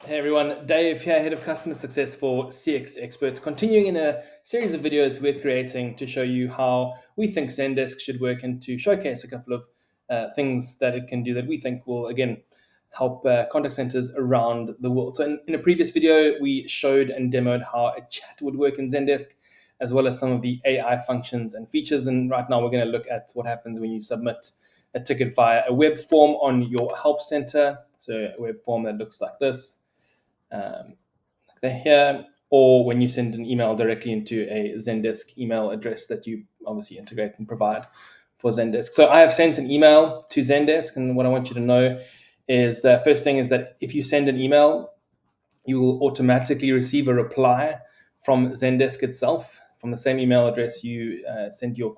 Hey everyone, Dave here, Head of Customer Success for CX Experts, continuing in a series of videos we're creating to show you how we think Zendesk should work and to showcase a couple of things that it can do that we think will, again, help contact centers around the world. So in a previous video, we showed and demoed how a chat would work in Zendesk, as well as some of the AI functions and features. And right now we're going to look at what happens when you submit a ticket via a web form on your help center. So a web form that looks like this. Here, or when you send an email directly into a Zendesk email address that you obviously integrate and provide for Zendesk. So I have sent an email to Zendesk, and what I want you to know is the first thing is that if you send an email, you will automatically receive a reply from Zendesk itself from the same email address you send your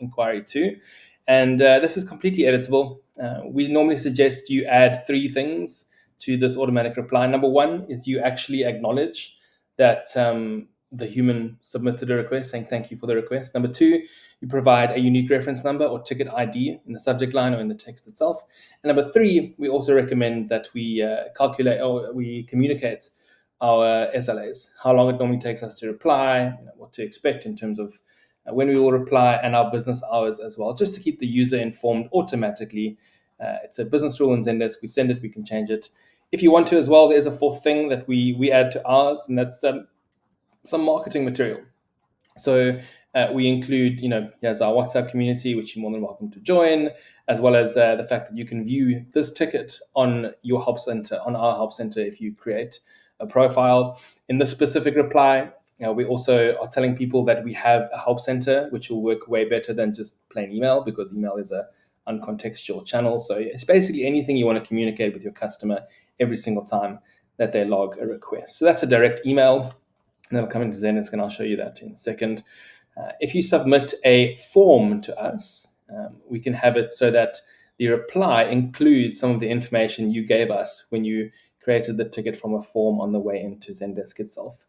inquiry to. And this is completely editable. We normally suggest you add three things to this automatic reply. Number one is you actually acknowledge that the human submitted a request saying thank you for the request. Number two, you provide a unique reference number or ticket ID in the subject line or in the text itself. And number three, we also recommend that we calculate or we communicate our SLAs, how long it normally takes us to reply, what to expect in terms of when we will reply, and our business hours as well, just to keep the user informed automatically. It's a business rule in Zendesk. We send it, we can change it. If you want to as well, there's a fourth thing that we add to ours, and that's some marketing material. So we include, here's our WhatsApp community, which you're more than welcome to join, as well as the fact that you can view this ticket on your help center, on our help center, if you create a profile. In this specific reply, we also are telling people that we have a help center, which will work way better than just plain email, because email is a uncontextual channel. So it's basically anything you want to communicate with your customer every single time that they log a request. So that's a direct email. And then I'll come into Zendesk and I'll show you that in a second. If you submit a form to us, we can have it so that the reply includes some of the information you gave us when you created the ticket from a form on the way into Zendesk itself.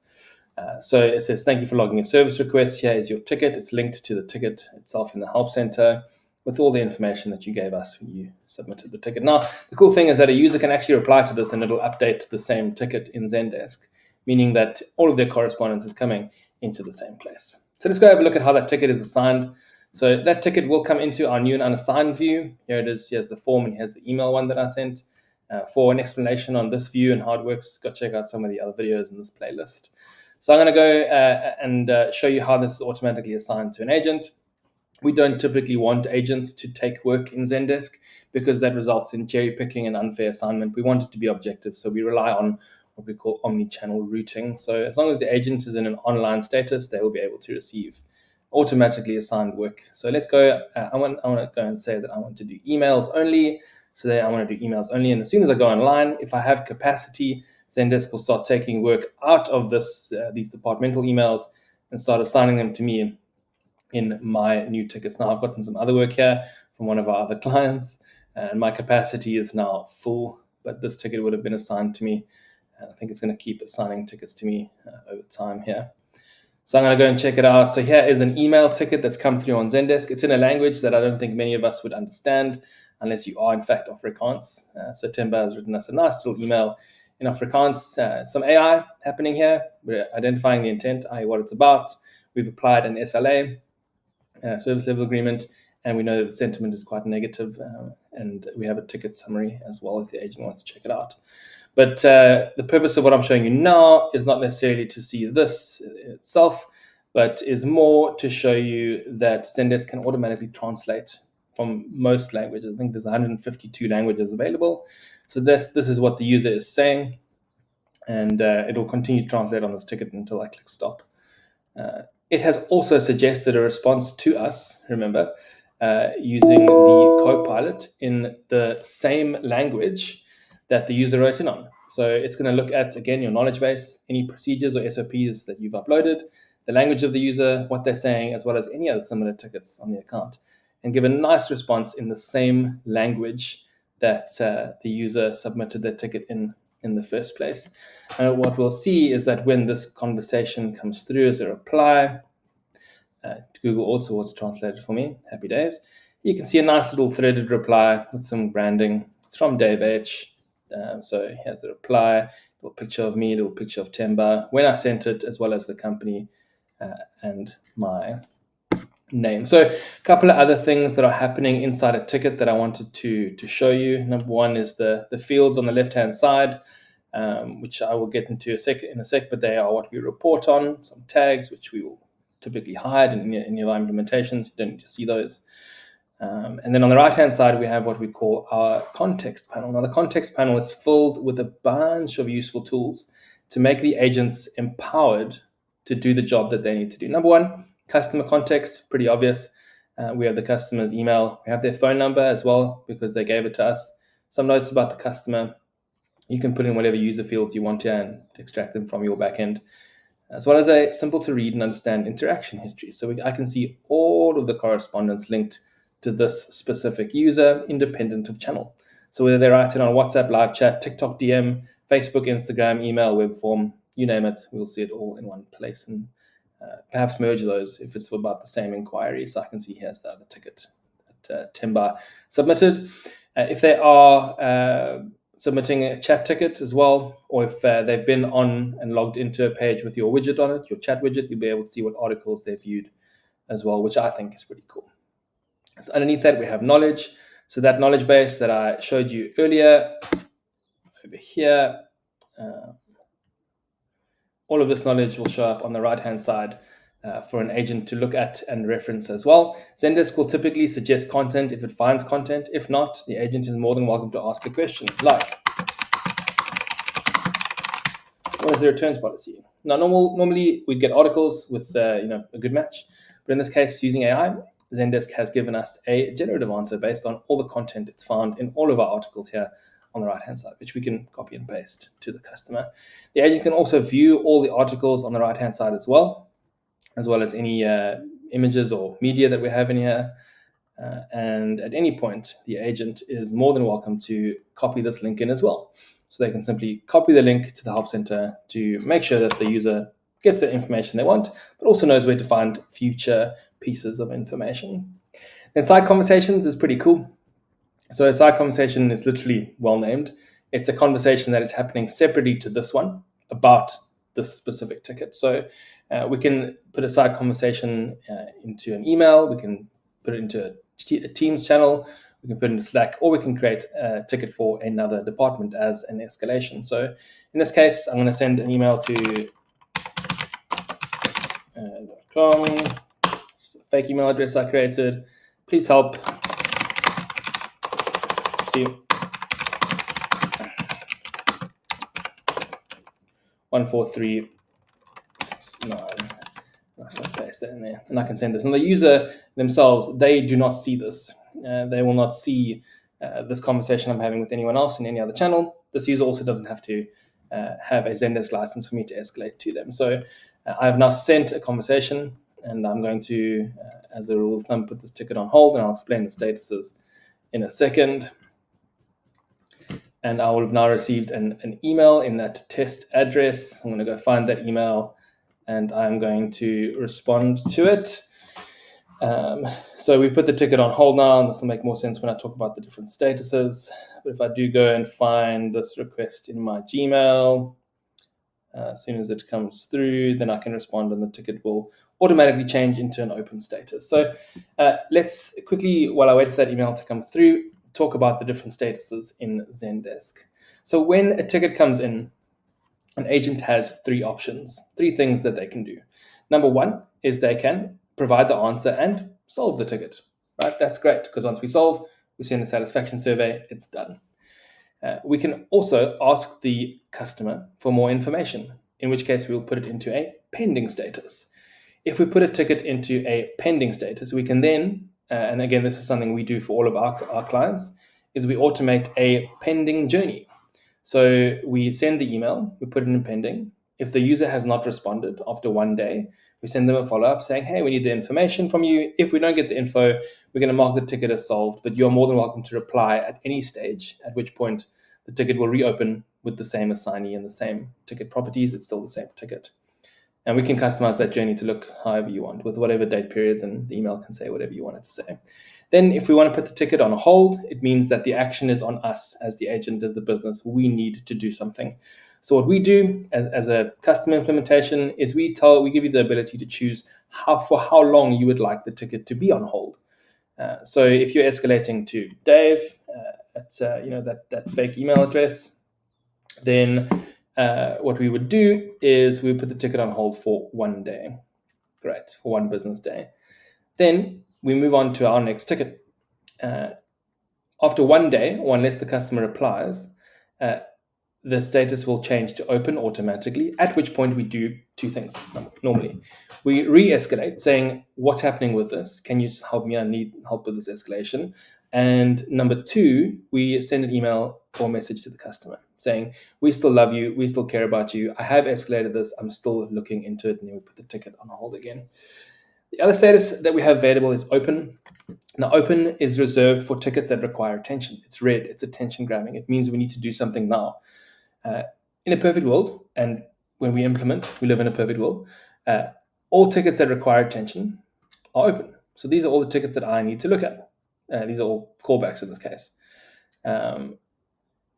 So it says, thank you for logging a service request. Here is your ticket. It's linked to the ticket itself in the help center with all the information that you gave us when you submitted the ticket. Now, the cool thing is that a user can actually reply to this and it'll update the same ticket in Zendesk, meaning that all of their correspondence is coming into the same place. So let's go have a look at how that ticket is assigned. So that ticket will come into our new and unassigned view. Here it is. Here's the form and here's the email one that I sent. For an explanation on this view and how it works, go check out some of the other videos in this playlist. So I'm going to go and show you how this is automatically assigned to an agent. We don't typically want agents to take work in Zendesk because that results in cherry picking and unfair assignment. We want it to be objective, so we rely on what we call omni-channel routing. So as long as the agent is in an online status, they will be able to receive automatically assigned work. So let's go. I want to go and say that I want to do emails only. So I want to do emails only. And as soon as I go online, if I have capacity, Zendesk will start taking work out of these departmental emails and start assigning them to me in my new tickets. Now I've gotten some other work here from one of our other clients, and my capacity is now full, but this ticket would have been assigned to me. And I think it's going to keep assigning tickets to me over time here. So I'm going to go and check it out. So here is an email ticket that's come through on Zendesk. It's in a language that I don't think many of us would understand unless you are, in fact, Afrikaans. So Timba has written us a nice little email in Afrikaans. Some AI happening here. We're identifying the intent, i.e. what it's about. We've applied an SLA, service level agreement, and we know that the sentiment is quite negative, and we have a ticket summary as well if the agent wants to check it out. But the purpose of what I'm showing you now is not necessarily to see this itself, but is more to show you that Zendesk can automatically translate from most languages. I think there's 152 languages available. So this is what the user is saying, and it'll continue to translate on this ticket until I click stop. It has also suggested a response to us, remember, using the Copilot in the same language that the user wrote in on. So it's going to look at, again, your knowledge base, any procedures or SOPs that you've uploaded, the language of the user, what they're saying, as well as any other similar tickets on the account, and give a nice response in the same language that the user submitted their ticket in the first place. What we'll see is that when this conversation comes through as a reply, Google also wants to translate it for me. Happy days. You can see a nice little threaded reply with some branding. It's from Dave H. So here's the reply. It little picture of me, a little picture of Temba, when I sent it, as well as the company and my name. So a couple of other things that are happening inside a ticket that I wanted to show you. Number one is the fields on the left-hand side, which I will get into in a sec, but they are what we report on, some tags, which we will typically hide in your implementations. You don't need to see those. And then on the right-hand side, we have what we call our context panel. Now, the context panel is filled with a bunch of useful tools to make the agents empowered to do the job that they need to do. Number one, customer context, pretty obvious. We have the customer's email. We have their phone number as well because they gave it to us. Some notes about the customer. You can put in whatever user fields you want here and extract them from your backend, as well as a simple to read and understand interaction history. So I can see all of the correspondence linked to this specific user, independent of channel. So whether they write it on WhatsApp, live chat, TikTok DM, Facebook, Instagram, email, web form, you name it, we'll see it all in one place, and perhaps merge those if it's about the same inquiry. So I can see here's the other ticket that Temba submitted. If they are submitting a chat ticket as well, or if they've been on and logged into a page with your widget on it, your chat widget, you'll be able to see what articles they've viewed as well, which I think is pretty cool. So underneath that, we have knowledge. So that knowledge base that I showed you earlier over here, all of this knowledge will show up on the right-hand side for an agent to look at and reference as well. Zendesk will typically suggest content if it finds content. If not, the agent is more than welcome to ask a question like, what is the returns policy? Now, normally we'd get articles with a good match, but in this case, using AI, Zendesk has given us a generative answer based on all the content it's found in all of our articles here on the right-hand side, which we can copy and paste to the customer. The agent can also view all the articles on the right-hand side as well as any images or media that we have in here. And at any point, the agent is more than welcome to copy this link in as well. So they can simply copy the link to the help center to make sure that the user gets the information they want, but also knows where to find future pieces of information. Then side conversations is pretty cool. So a side conversation is literally well named. It's a conversation that is happening separately to this one about this specific ticket. So we can put a side conversation into an email. We can put it into a Teams channel. We can put it into Slack, or we can create a ticket for another department as an escalation. So in this case, I'm going to send an email to fake email address I created. Please help. See, 14369. So I paste that in there, and I can send this. And the user themselves, they do not see this. They will not see this conversation I'm having with anyone else in any other channel. This user also doesn't have to have a Zendesk license for me to escalate to them. So I've now sent a conversation, and I'm going to, as a rule of thumb, put this ticket on hold, and I'll explain the statuses in a second. And I will have now received an email in that test address. I'm going to go find that email, and I'm going to respond to it. So we put the ticket on hold now, and this will make more sense when I talk about the different statuses. But if I do go and find this request in my Gmail, as soon as it comes through, then I can respond, and the ticket will automatically change into an open status. So let's quickly, while I wait for that email to come through, talk about the different statuses in Zendesk. So when a ticket comes in, an agent has three options, three things that they can do. Number one is they can provide the answer and solve the ticket, right? That's great, because once we solve, we send a satisfaction survey, it's done. We can also ask the customer for more information, in which case we'll put it into a pending status. If we put a ticket into a pending status, we can then, and again, this is something we do for all of our clients, is we automate a pending journey. So we send the email, we put it in pending. If the user has not responded after 1 day, we send them a follow-up saying, hey, we need the information from you. If we don't get the info, we're going to mark the ticket as solved, but you're more than welcome to reply at any stage, at which point the ticket will reopen with the same assignee and the same ticket properties. It's still the same ticket. And we can customize that journey to look however you want, with whatever date periods, and the email can say whatever you want it to say. Then if we want to put the ticket on hold, it means that the action is on us as the agent, as the business. We need to do something. So what we do as a custom implementation is we give you the ability to choose for how long you would like the ticket to be on hold. So if you're escalating to Dave at that fake email address, then what we would do is we put the ticket on hold for 1 day. Great, for 1 business day. Then we move on to our next ticket. After 1 day, or unless the customer replies, the status will change to open automatically, at which point we do 2 things normally. We re-escalate, saying, what's happening with this? Can you help me? I need help with this escalation. And number 2, we send an email or message to the customer saying, we still love you, we still care about you, I have escalated this, I'm still looking into it, and then we'll put the ticket on hold again. The other status that we have available is open. Now, open is reserved for tickets that require attention. It's red, it's attention grabbing. It means we need to do something now. In a perfect world, and when we implement, we live in a perfect world, all tickets that require attention are open. So these are all the tickets that I need to look at. These are all callbacks in this case.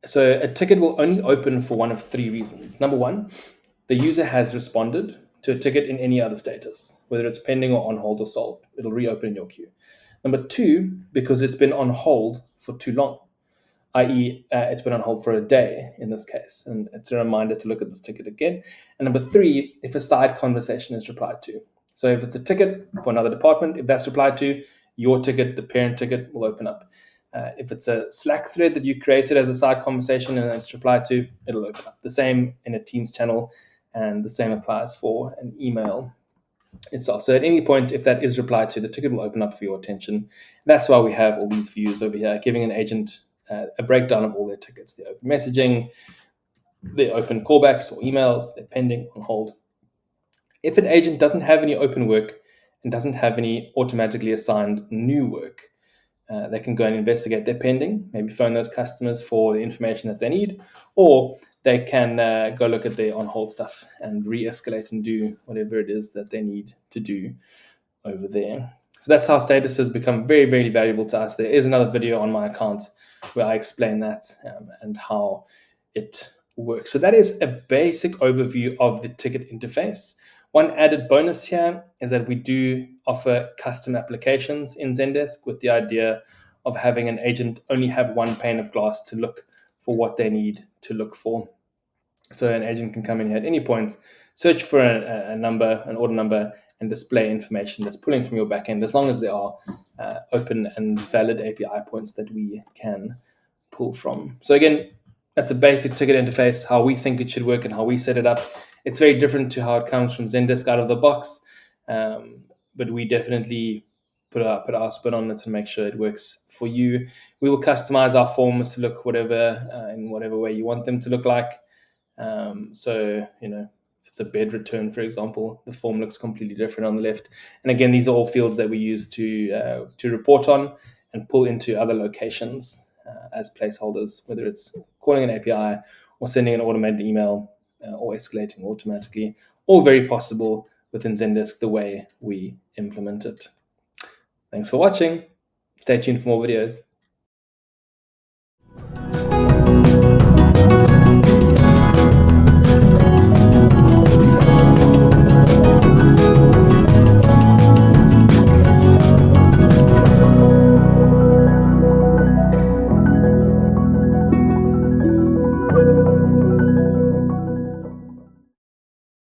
So a ticket will only open for one of 3 reasons. Number 1, the user has responded to a ticket in any other status, whether it's pending or on hold or solved. It'll reopen in your queue. Number 2, because it's been on hold for too long, i.e. It's been on hold for a day in this case, and it's a reminder to look at this ticket again. And number 3, if a side conversation is replied to. So if it's a ticket for another department, if that's replied to, your ticket, the parent ticket, will open up. If it's a Slack thread that you created as a side conversation and it's replied to, it'll open up. The same in a Teams channel, and the same applies for an email itself. So at any point, if that is replied to, the ticket will open up for your attention. That's why we have all these views over here, giving an agent a breakdown of all their tickets, their open messaging, their open callbacks or emails, their pending, on hold. If an agent doesn't have any open work and doesn't have any automatically assigned new work, they can go and investigate their pending, maybe phone those customers for the information that they need, or they can go look at their on-hold stuff and re-escalate and do whatever it is that they need to do over there. So that's how statuses become very, very valuable to us. There is another video on my account where I explain that and how it works. So that is a basic overview of the ticket interface. One added bonus here is that we do offer custom applications in Zendesk, with the idea of having an agent only have one pane of glass to look for what they need to look for. So an agent can come in here at any point, search for a number, an order number, and display information that's pulling from your backend, as long as there are open and valid API points that we can pull from. So again, that's a basic ticket interface, how we think it should work and how we set it up. It's very different to how it comes from Zendesk out of the box, but we definitely put our spin on it to make sure it works for you. We will customize our forms to look in whatever way you want them to look like. So, if it's a bed return, for example, the form looks completely different on the left. And again, these are all fields that we use to report on and pull into other locations as placeholders, whether it's calling an API or sending an automated email or escalating automatically, all very possible within Zendesk the way we implement it. Thanks for watching. Stay tuned for more videos.